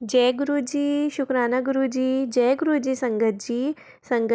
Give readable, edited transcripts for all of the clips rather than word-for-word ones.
जय गुरु जी, शुक्राना गुरु जी, जय गुरु जी संगत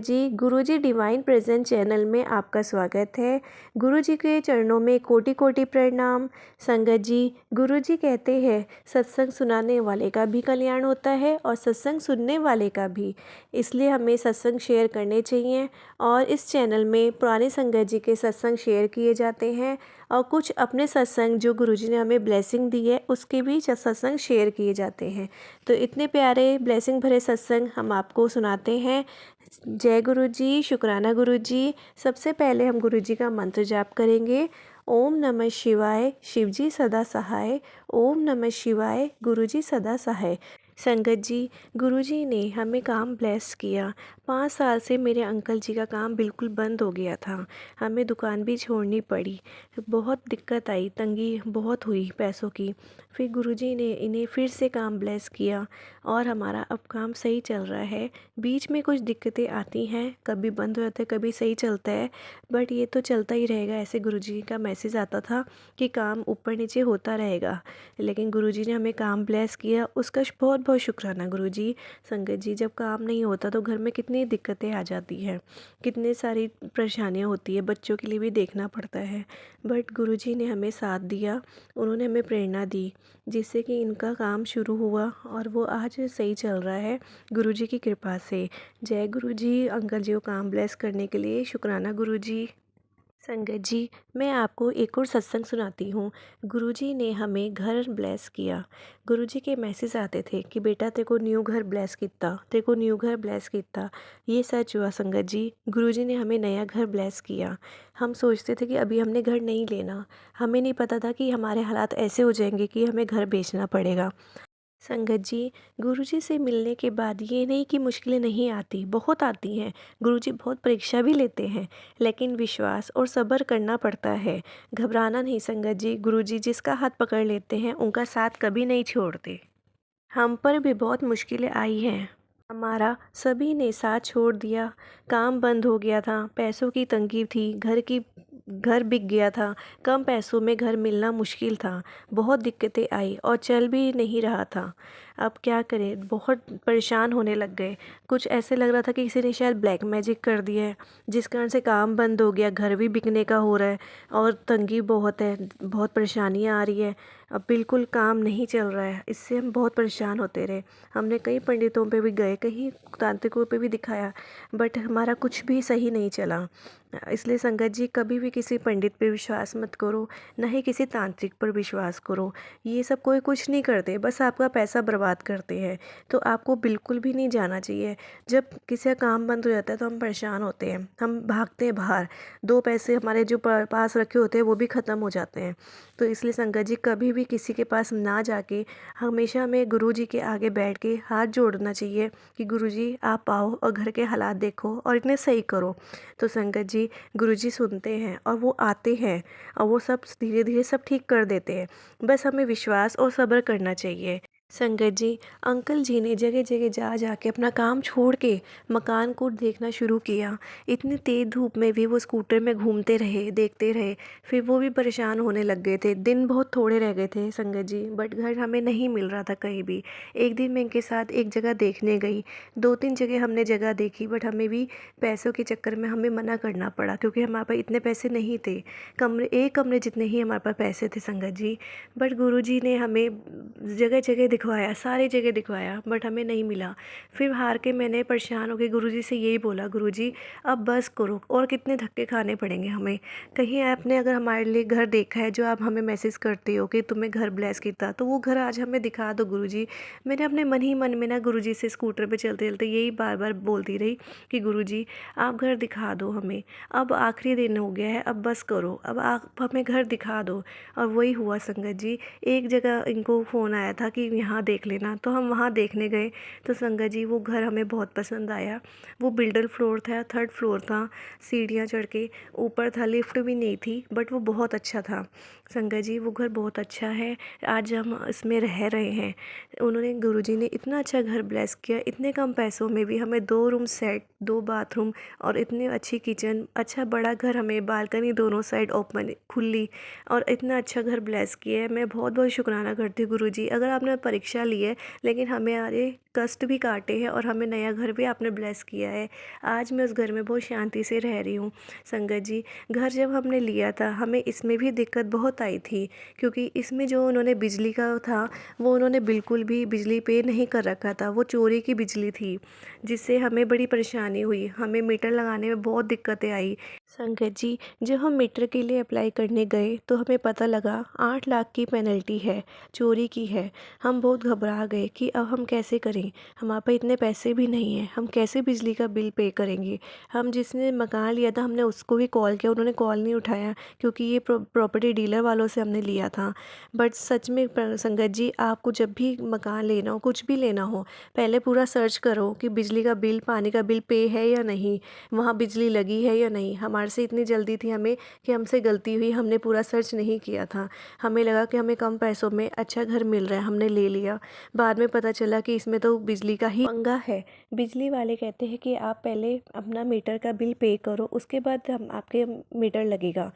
जी, गुरु जी डिवाइन प्रेजेंस चैनल में आपका स्वागत है। गुरु जी के चरणों में कोटि कोटि प्रणाम। संगत जी, गुरु जी कहते हैं सत्संग सुनाने वाले का भी कल्याण होता है और सत्संग सुनने वाले का भी। इसलिए हमें सत्संग शेयर करने चाहिए और इस चैनल में पुराने संगत जी के सत्संग शेयर किए जाते हैं और कुछ अपने सत्संग जो गुरुजी ने हमें ब्लेसिंग दी है उसके भी सत्संग शेयर किए जाते हैं। तो इतने प्यारे ब्लेसिंग भरे सत्संग हम आपको सुनाते हैं। जय गुरु जी, शुक्राना गुरु जी। सबसे पहले हम गुरु जी का मंत्र जाप करेंगे। ओम नमः शिवाय, शिव जी सदा सहाय। ओम नमः शिवाय, गुरु जी सदा सहाय। संगत जी, गुरुजी ने हमें काम ब्लेस किया। 5 साल से मेरे अंकल जी का काम बिल्कुल बंद हो गया था। हमें दुकान भी छोड़नी पड़ी। बहुत दिक्कत आई, तंगी बहुत हुई पैसों की। फिर गुरुजी ने इन्हें फिर से काम ब्लेस किया और हमारा अब काम सही चल रहा है। बीच में कुछ दिक्कतें आती हैं, कभी बंद हो जाता है, कभी सही चलता है, बट ये तो चलता ही रहेगा। ऐसे गुरुजी का मैसेज आता था कि काम ऊपर नीचे होता रहेगा, लेकिन गुरुजी ने हमें काम ब्लेस किया, उसका बहुत बहुत शुक्राना गुरुजी। संगत जी, जब काम नहीं होता तो घर में कितनी दिक्कतें आ जाती हैं, कितनी सारी परेशानियां होती है, बच्चों के लिए भी देखना पड़ता है, बट गुरुजी ने हमें साथ दिया। उन्होंने हमें प्रेरणा दी जिससे कि इनका काम शुरू हुआ और वो आज सही चल रहा है गुरुजी की कृपा से। जय गुरुजी। अंकल जी को काम ब्लेस करने के लिए शुक्राना गुरुजी। संगत जी, मैं आपको एक और सत्संग सुनाती हूँ। गुरुजी ने हमें घर ब्लेस किया। गुरुजी के मैसेज आते थे कि बेटा तेरे को न्यू घर ब्लेस किता, तेरे को न्यू घर ब्लेस किता। ये सच हुआ संगत जी, गुरुजी ने हमें नया घर ब्लेस किया। हम सोचते थे कि अभी हमने घर नहीं लेना, हमें नहीं पता था कि हमारे हालात ऐसे हो जाएंगे कि हमें घर बेचना पड़ेगा। संगत जी, गुरुजी से मिलने के बाद ये नहीं कि मुश्किलें नहीं आती, बहुत आती हैं। गुरुजी बहुत परीक्षा भी लेते हैं, लेकिन विश्वास और सब्र करना पड़ता है। घबराना नहीं संगत जी, गुरुजी जिसका हाथ पकड़ लेते हैं उनका साथ कभी नहीं छोड़ते। हम पर भी बहुत मुश्किलें आई हैं। हमारा सभी ने साथ छोड़ दिया, काम बंद हो गया था, पैसों की तंगी थी, घर बिक गया था, कम पैसों में घर मिलना मुश्किल था, बहुत दिक्कतें आई और चल भी नहीं रहा था। अब क्या करें, बहुत परेशान होने लग गए। कुछ ऐसे लग रहा था कि किसी ने शायद ब्लैक मैजिक कर दिया है, जिस कारण से काम बंद हो गया, घर भी बिकने का हो रहा है और तंगी बहुत है, बहुत परेशानियाँ आ रही है। अब बिल्कुल काम नहीं चल रहा है, इससे हम बहुत परेशान होते रहे। हमने कई पंडितों पे भी गए, कहीं तांत्रिकों पे भी दिखाया, बट हमारा कुछ भी सही नहीं चला। इसलिए संगत जी, कभी भी किसी पंडित पे विश्वास मत करो, ना ही किसी तांत्रिक पर विश्वास करो। ये सब कोई कुछ नहीं करते, बस आपका पैसा बर्बाद करते हैं। तो आपको बिल्कुल भी नहीं जाना चाहिए। जब किसी का काम बंद हो जाता है तो हम परेशान होते हैं, हम भागते हैं बाहर, 2 पैसे हमारे जो पास रखे होते हैं वो भी ख़त्म हो जाते हैं। तो इसलिए संगत जी, कभी भी किसी के पास ना जाके हमेशा हमें गुरु जी के आगे बैठ के हाथ जोड़ना चाहिए कि गुरु जी आप आओ और घर के हालात देखो और इतने सही करो। तो संगत जी, गुरु जी सुनते हैं और वो आते हैं और वो सब धीरे धीरे सब ठीक कर देते हैं। बस हमें विश्वास और सब्र करना चाहिए। संगत जी, अंकल जी ने जगह जगह जा जाके अपना काम छोड़ के मकान को देखना शुरू किया। इतनी तेज़ धूप में भी वो स्कूटर में घूमते रहे, देखते रहे। फिर वो भी परेशान होने लग गए थे, दिन बहुत थोड़े रह गए थे संगत जी, बट घर हमें नहीं मिल रहा था कहीं भी। एक दिन मैं इनके साथ एक जगह देखने गई, 2-3 जगह हमने जगह देखी, बट हमें भी पैसों के चक्कर में हमें मना करना पड़ा क्योंकि हमारे पास इतने पैसे नहीं थे। एक कमरे जितने ही हमारे पास पैसे थे संगत जी। बट गुरुजी ने हमें जगह जगह दिखवाया, सारी जगह दिखवाया, बट हमें नहीं मिला। फिर हार के मैंने परेशान हो के गुरुजी से यही बोला, गुरुजी अब बस करो, और कितने धक्के खाने पड़ेंगे हमें। कहीं आपने अगर हमारे लिए घर देखा है जो आप हमें मैसेज करते हो कि तुम्हें घर ब्लेस किया, तो वो घर आज हमें दिखा दो गुरुजी। मैंने अपने मन ही मन में ना गुरुजी से स्कूटर पे चलते चलते यही बार बार बोलती रही कि गुरुजी आप घर दिखा दो हमें, अब आखिरी दिन हो गया है, अब बस करो, अब आप हमें घर दिखा दो। और वही हुआ संगत जी। एक जगह इनको फ़ोन आया था कि यहाँ देख लेना, तो हम वहाँ देखने गए। तो संगत जी, वो घर हमें बहुत पसंद आया। वो बिल्डर फ्लोर था, 3rd फ्लोर था, सीढ़ियाँ चढ़ के ऊपर था, लिफ्ट भी नहीं थी, बट वो बहुत अच्छा था। संगत जी, वो घर बहुत अच्छा है, आज हम इसमें रह रहे हैं। उन्होंने गुरुजी ने इतना अच्छा घर ब्लेस किया, इतने कम पैसों में भी हमें 2 रूम सेट, 2 बाथरूम और इतनी अच्छी किचन, अच्छा बड़ा घर, हमें बालकनी दोनों साइड ओपन खुली, और इतना अच्छा घर ब्लेस किया है। मैं बहुत बहुत शुक्राना करती हूँ गुरुजी। अगर आपने परीक्षा ली है, लेकिन हमारे कष्ट भी काटे हैं और हमें नया घर भी आपने ब्लेस किया है। आज मैं उस घर में बहुत शांति से रह रही हूँ। संगत जी, घर जब हमने लिया था हमें इसमें भी दिक्कत बहुत आई थी, क्योंकि इसमें जो उन्होंने बिजली का था वो उन्होंने बिल्कुल भी बिजली पे नहीं कर रखा था, वो चोरी की बिजली थी, जिससे हमें बड़ी परेशानी हुई। हमें मीटर लगाने में बहुत दिक्कतें आई। संगत जी, जब हम मीटर के लिए अप्लाई करने गए तो हमें पता लगा 8 लाख की पेनल्टी है, चोरी की है। हम बहुत घबरा गए कि अब हम कैसे करें, हमारे पास इतने पैसे भी नहीं हैं, हम कैसे बिजली का बिल पे करेंगे। हम जिसने मकान लिया था हमने उसको भी कॉल किया, उन्होंने कॉल नहीं उठाया, क्योंकि ये प्रॉपर्टी डीलर वालों से हमने लिया था। बट सच में संगत जी, आपको जब भी मकान लेना हो, कुछ भी लेना हो, पहले पूरा सर्च करो कि बिजली का बिल, पानी का बिल पे है या नहीं, वहाँ बिजली लगी है या नहीं। हमारे से इतनी जल्दी थी हमें कि हमसे गलती हुई, हमने पूरा सर्च नहीं किया था। हमें लगा कि हमें कम पैसों में अच्छा घर मिल रहा है, हमने ले लिया। बाद में पता चला कि इसमें तो बिजली का ही पंगा है। बिजली वाले कहते हैं कि आप पहले अपना मीटर का बिल पे करो, उसके बाद हम आपके मीटर लगेगा।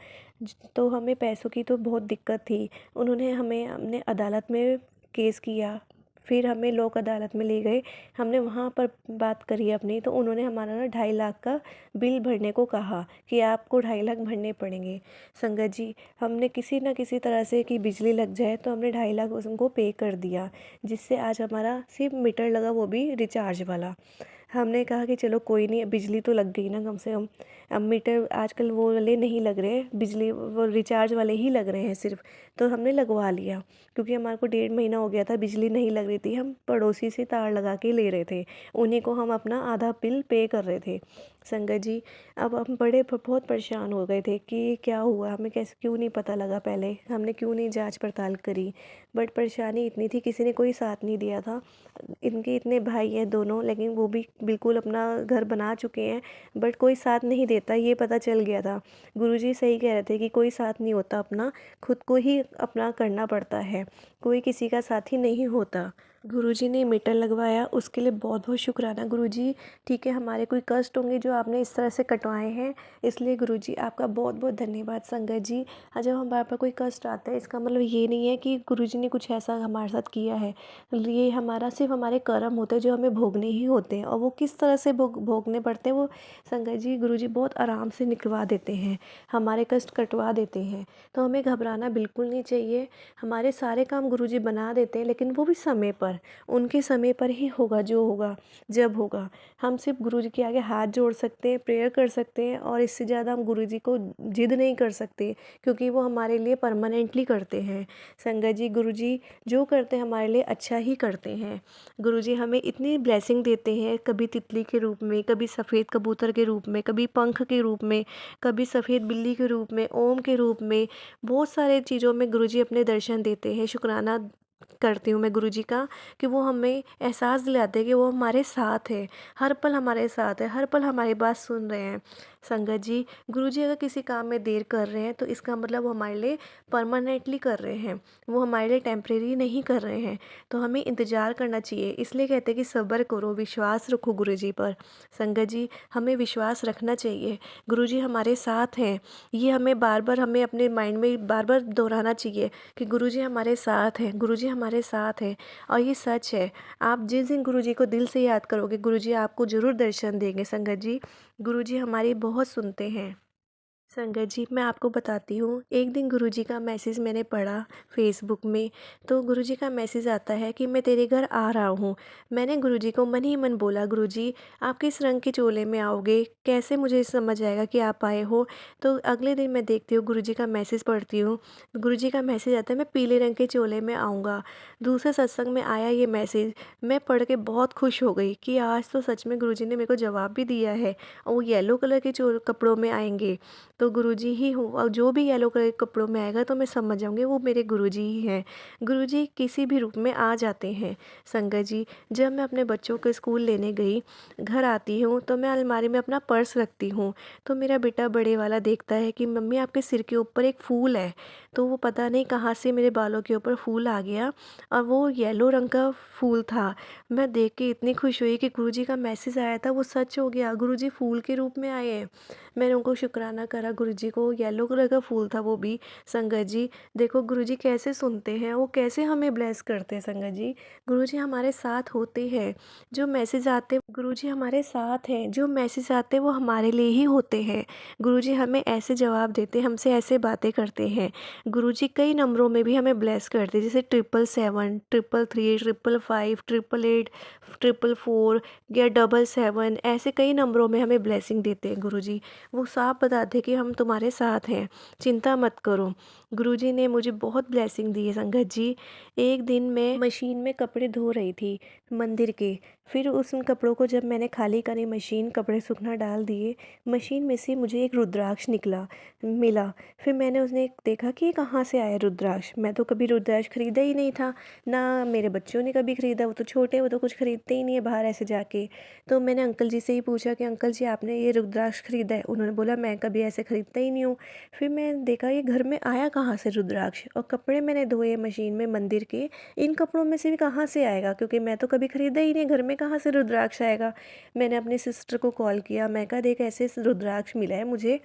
तो हमें पैसों की तो बहुत दिक्कत थी। उन्होंने हमें हमने अदालत में केस किया, फिर हमें लोक अदालत में ले गए। हमने वहाँ पर बात करी अपनी, तो उन्होंने हमारा ना 2.5 लाख का बिल भरने को कहा कि आपको 2.5 लाख भरने पड़ेंगे। संगत जी, हमने किसी ना किसी तरह से कि बिजली लग जाए, तो हमने 2.5 लाख उनको पे कर दिया, जिससे आज हमारा सिर्फ मीटर लगा, वो भी रिचार्ज वाला। हमने कहा कि चलो कोई नहीं, बिजली तो लग गई ना कम से कम। अब मीटर आजकल वो वाले नहीं लग रहे, बिजली वो रिचार्ज वाले ही लग रहे हैं सिर्फ। तो हमने लगवा लिया, क्योंकि हमारे को 1.5 महीना हो गया था बिजली नहीं लग रही थी। हम पड़ोसी से तार लगा के ले रहे थे, उन्हीं को हम अपना आधा बिल पे कर रहे थे। संगत जी, अब हम बहुत परेशान हो गए थे कि क्या हुआ, हमें कैसे क्यों नहीं पता लगा, पहले हमने क्यों नहीं जांच पड़ताल करी। बट परेशानी इतनी थी, किसी ने कोई साथ नहीं दिया था। इनके इतने भाई हैं दोनों, लेकिन वो भी बिल्कुल अपना घर बना चुके हैं, बट कोई साथ नहीं देता, ये पता चल गया था। गुरुजी सही कह रहे थे कि कोई साथ नहीं होता अपना, खुद को ही अपना करना पड़ता है, कोई किसी का साथी नहीं होता। गुरुजी ने मीटर लगवाया, उसके लिए बहुत बहुत शुक्राना गुरुजी। ठीक है, हमारे कोई कष्ट होंगे जो आपने इस तरह से कटवाए हैं, इसलिए गुरुजी आपका बहुत बहुत धन्यवाद। संगत जी, जब हमारे पर कोई कष्ट आता है, इसका मतलब ये नहीं है कि गुरुजी ने कुछ ऐसा हमारे साथ किया है। ये हमारा सिर्फ हमारे कर्म होते हैं जो हमें भोगने ही होते हैं, और वो किस तरह से भोगने पड़ते हैं, वो संगत जी गुरुजी बहुत आराम से निकलवा देते हैं, हमारे कष्ट कटवा देते हैं। तो हमें घबराना बिल्कुल नहीं चाहिए। हमारे सारे काम गुरुजी बना देते हैं, लेकिन वो भी समय पर, उनके समय पर ही होगा जो होगा, जब होगा। हम सिर्फ गुरुजी के आगे हाथ जोड़ सकते हैं, प्रेयर कर सकते हैं, और इससे ज़्यादा हम गुरुजी को जिद नहीं कर सकते, क्योंकि वो हमारे लिए परमानेंटली करते हैं। संगत जी, गुरुजी जो करते हैं हमारे लिए अच्छा ही करते हैं। गुरुजी हमें इतनी ब्लेसिंग देते हैं, कभी तितली के रूप में, कभी सफ़ेद कबूतर के रूप में, कभी पंख के रूप में, कभी सफ़ेद बिल्ली के रूप में, ओम के रूप में, बहुत सारे चीज़ों में गुरुजी अपने दर्शन देते हैं। शुक्राना करती हूँ मैं गुरुजी का, कि वो हमें एहसास दिलाते हैं कि वो हमारे साथ है, हर पल हमारे साथ है, हर पल हमारी बात सुन रहे हैं। संगत जी, गुरुजी अगर किसी काम में देर कर रहे हैं, तो इसका मतलब वो हमारे लिए परमानेंटली कर रहे हैं, वो हमारे लिए टेम्परेरी नहीं कर रहे हैं। तो हमें इंतज़ार करना चाहिए, इसलिए कहते हैं कि सब्र करो, विश्वास रखो गुरुजी पर। संगत जी, हमें विश्वास रखना चाहिए, गुरुजी हमारे साथ हैं। ये हमें बार बार, हमें अपने माइंड में बार बार दोहराना चाहिए कि गुरुजी हमारे साथ हैं, गुरुजी हमारे साथ हैं। और ये सच है, आप जिस दिन गुरुजी को दिल से याद करोगे, गुरुजी आपको ज़रूर दर्शन देंगे। संगत जी, गुरुजी हमारी बहुत सुनते हैं। संगत जी, मैं आपको बताती हूँ, एक दिन गुरुजी का मैसेज मैंने पढ़ा फेसबुक में। तो गुरुजी का मैसेज आता है कि मैं तेरे घर आ रहा हूँ। मैंने गुरुजी को मन ही मन बोला, गुरुजी आप किस रंग के चोले में आओगे, कैसे मुझे समझ आएगा कि आप आए हो। तो अगले दिन मैं देखती हूँ, गुरुजी का मैसेज पढ़ती हूँ, गुरुजी का मैसेज आता है, मैं पीले रंग के चोले में आऊँगा। दूसरे सत्संग में आया ये मैसेज, मैं पढ़ के बहुत खुश हो गई कि आज तो सच में गुरुजी ने मेरे को जवाब भी दिया है, और वो येलो कलर के कपड़ों में आएंगे, तो गुरुजी ही हो। और जो भी येलो कलर के कपड़ों में आएगा तो मैं समझ जाऊँगी वो मेरे गुरुजी ही हैं। गुरुजी किसी भी रूप में आ जाते हैं। संगत जी, जब मैं अपने बच्चों को स्कूल लेने गई, घर आती हूँ तो मैं अलमारी में अपना पर्स रखती हूँ, तो मेरा बेटा बड़े वाला देखता है कि मम्मी आपके सिर के ऊपर एक फूल है। तो वो पता नहीं कहाँ से मेरे बालों के ऊपर फूल आ गया, और वो येलो रंग का फूल था। मैं देख के इतनी खुश हुई कि गुरुजी का मैसेज आया था वो सच हो गया, गुरुजी फूल के रूप में आए हैं। मैंने उनको शुक्राना करा गुरुजी को, येलो कलर का फूल था वो भी। संगत जी देखो गुरुजी कैसे सुनते हैं, वो कैसे हमें ब्लेस करते हैं। संगत जी गुरुजी हमारे साथ होते हैं, जो मैसेज आते गुरुजी हमारे साथ हैं, जो मैसेज आते वो हमारे लिए ही होते हैं। गुरुजी हमें ऐसे जवाब देते, हमसे ऐसे बातें करते हैं। गुरुजी कई नंबरों में भी हमें ब्लेस करते, जैसे 777, 333, 555, 888, 444 या 777, ऐसे कई नंबरों में हमें ब्लेसिंग देते हैं गुरुजी। वो साफ बताते हैं कि हम तुम्हारे साथ हैं, चिंता मत करो। गुरुजी ने मुझे बहुत ब्लेसिंग दी है संगत जी। एक दिन मैं मशीन में कपड़े धो रही थी मंदिर के, फिर उस उन कपड़ों को जब मैंने खाली करी, मशीन कपड़े सूखना डाल दिए, मशीन में से मुझे एक रुद्राक्ष मिला। फिर मैंने उसने देखा कि ये कहाँ से आया रुद्राक्ष। मैं तो कभी रुद्राक्ष खरीदा ही नहीं था, ना मेरे बच्चों ने कभी खरीदा, वो तो छोटे, वो तो कुछ खरीदते ही नहीं है बाहर ऐसे जाके। तो मैंने अंकल जी से ही पूछा कि अंकल जी आपने ये रुद्राक्ष खरीदा है? उन्होंने बोला मैं कभी ऐसे खरीदता ही नहीं हूँ। फिर मैं देखा ये घर में आया कहाँ से रुद्राक्ष, और कपड़े मैंने धोए मशीन में मंदिर के, इन कपड़ों में से भी कहाँ से आएगा, क्योंकि मैं तो कभी खरीदा ही नहीं, घर में कहाँ से रुद्राक्ष आएगा। मैंने अपनी सिस्टर को कॉल किया, मैं कहा देख ऐसे रुद्राक्ष मिला है मुझे।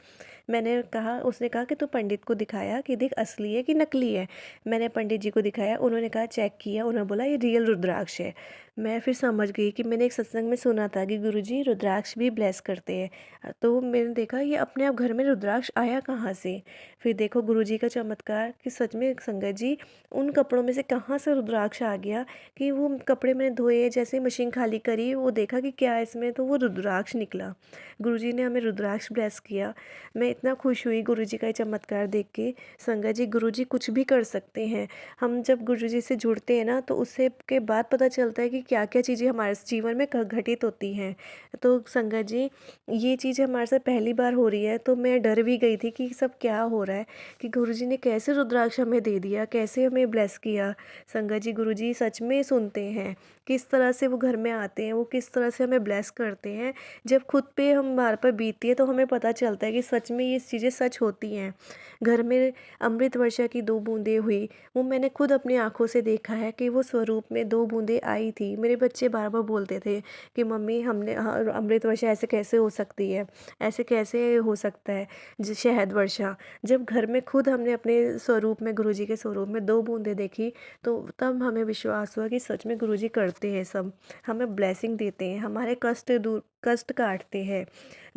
मैंने कहा, उसने कहा कि तू पंडित को दिखाया कि देख असली है कि नकली है। मैंने पंडित जी को दिखाया, उन्होंने कहा चेक किया, उन्होंने बोला ये रियल रुद्राक्ष है। मैं फिर समझ गई कि मैंने एक सत्संग में सुना था कि गुरुजी रुद्राक्ष भी ब्लेस करते हैं। तो मैंने देखा ये अपने आप घर में रुद्राक्ष आया कहाँ से। फिर देखो गुरुजी का चमत्कार कि सच में संगत जी उन कपड़ों में से कहाँ से रुद्राक्ष आ गया, कि वो कपड़े मैंने धोए, जैसे ही मशीन खाली करी वो देखा कि क्या है इसमें, तो वो रुद्राक्ष निकला। गुरुजी ने हमें रुद्राक्ष ब्लेस किया। मैं इतना खुश हुई गुरुजी का ये चमत्कार देख के। संगत जी गुरुजी कुछ भी कर सकते हैं। हम जब गुरुजी से जुड़ते हैं ना, तो उससे के बाद पता चलता है कि क्या क्या चीज़ें हमारे जीवन में घटित होती हैं। तो संगत जी ये चीज़ हमारे साथ पहली बार हो रही है, तो मैं डर भी गई थी कि सब क्या हो रहा है, कि गुरुजी ने कैसे रुद्राक्ष हमें दे दिया, कैसे हमें ब्लेस किया। संगत जी गुरुजी सच में सुनते हैं, किस तरह से वो घर में आते हैं, वो किस तरह से हमें ब्लेस करते हैं। जब खुद पे हमारे पर बीतती है तो हमें पता चलता है कि सच में ये चीज़ें सच होती हैं। घर में अमृत वर्षा की 2 बूंदें हुई, वो मैंने खुद अपनी आँखों से देखा है कि वो स्वरूप में 2 बूंदें आई थी। मेरे बच्चे बार बार बोलते थे कि मम्मी हमने अमृत वर्षा ऐसे कैसे हो सकती है, ऐसे कैसे हो सकता है शहद वर्षा। जब घर में खुद हमने अपने स्वरूप में, गुरुजी के स्वरूप में 2 बूंदें देखी, तो तब हमें विश्वास हुआ कि सच में गुरुजी करते हैं सब, हमें ब्लेसिंग देते हैं, हमारे कष्ट काटते हैं।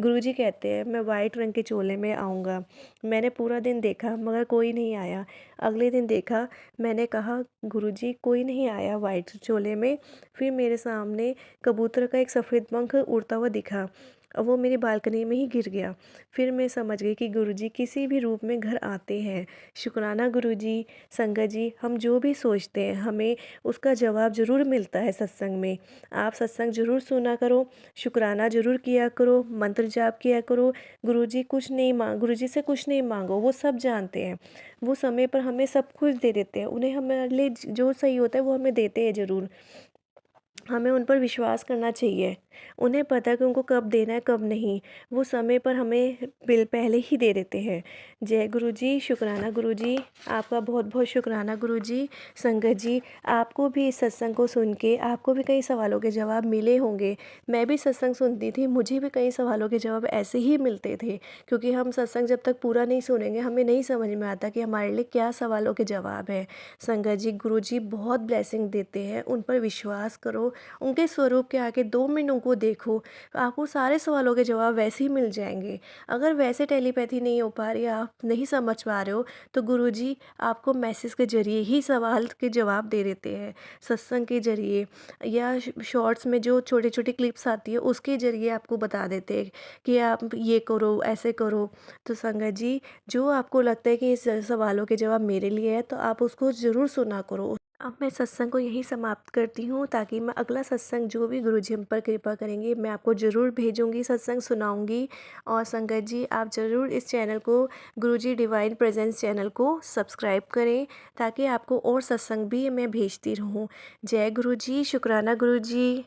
गुरुजी कहते हैं मैं वाइट रंग के चोले में आऊँगा। मैंने पूरा दिन देखा मगर कोई नहीं आया। अगले दिन देखा, मैंने कहा गुरुजी कोई नहीं आया वाइट चोले में। फिर मेरे सामने कबूतर का एक सफ़ेद पंख उड़ता हुआ दिखा, और वो मेरी बालकनी में ही गिर गया। फिर मैं समझ गई कि गुरुजी किसी भी रूप में घर आते हैं। शुक्राना गुरुजी। संगत जी हम जो भी सोचते हैं हमें उसका जवाब ज़रूर मिलता है सत्संग में। आप सत्संग ज़रूर सुना करो, शुक्राना ज़रूर किया करो, मंत्र जाप किया करो। गुरुजी से कुछ नहीं मांगो, वो सब जानते हैं। वो समय पर हमें सब कुछ दे देते हैं, उन्हें हमारे लिए जो सही होता है वो हमें देते हैं ज़रूर। हमें उन पर विश्वास करना चाहिए। उन्हें पता है कि उनको कब देना है कब नहीं, वो समय पर हमें बिल पहले ही दे देते हैं। जय गुरुजी। शुक्राना गुरुजी, आपका बहुत बहुत शुक्राना गुरुजी। संगत जी आपको भी इस सत्संग को सुन के आपको भी कई सवालों के जवाब मिले होंगे। मैं भी सत्संग सुनती थी, मुझे भी कई सवालों के जवाब ऐसे ही मिलते थे, क्योंकि हम सत्संग जब तक पूरा नहीं सुनेंगे हमें नहीं समझ में आता कि हमारे लिए क्या सवालों के जवाब है। संगत जी गुरुजी बहुत ब्लेसिंग देते हैं, उन पर विश्वास करो, उनके स्वरूप के आगे 2 मिनट उनको देखो, आपको सारे सवालों के जवाब वैसे ही मिल जाएंगे। अगर वैसे टेलीपैथी नहीं हो पा रही, आप नहीं समझ पा रहे हो, तो गुरुजी आपको मैसेज के जरिए ही सवाल के जवाब दे देते हैं। सत्संग के जरिए या शॉर्ट्स में जो छोटी छोटी क्लिप्स आती है उसके जरिए आपको बता देते हैं कि आप ये करो, ऐसे करो। तो संगत जी जो आपको लगता है कि इस सवालों के जवाब मेरे लिए है, तो आप उसको ज़रूर सुना करो। अब मैं सत्संग को यहीं समाप्त करती हूँ, ताकि मैं अगला सत्संग जो भी गुरुजी हम पर कृपा करेंगे मैं आपको ज़रूर भेजूँगी, सत्संग सुनाऊँगी। और संगत जी आप ज़रूर इस चैनल को, गुरुजी डिवाइन प्रेजेंस चैनल को सब्सक्राइब करें, ताकि आपको और सत्संग भी मैं भेजती रहूँ। जय गुरुजी। शुक्राना गुरुजी।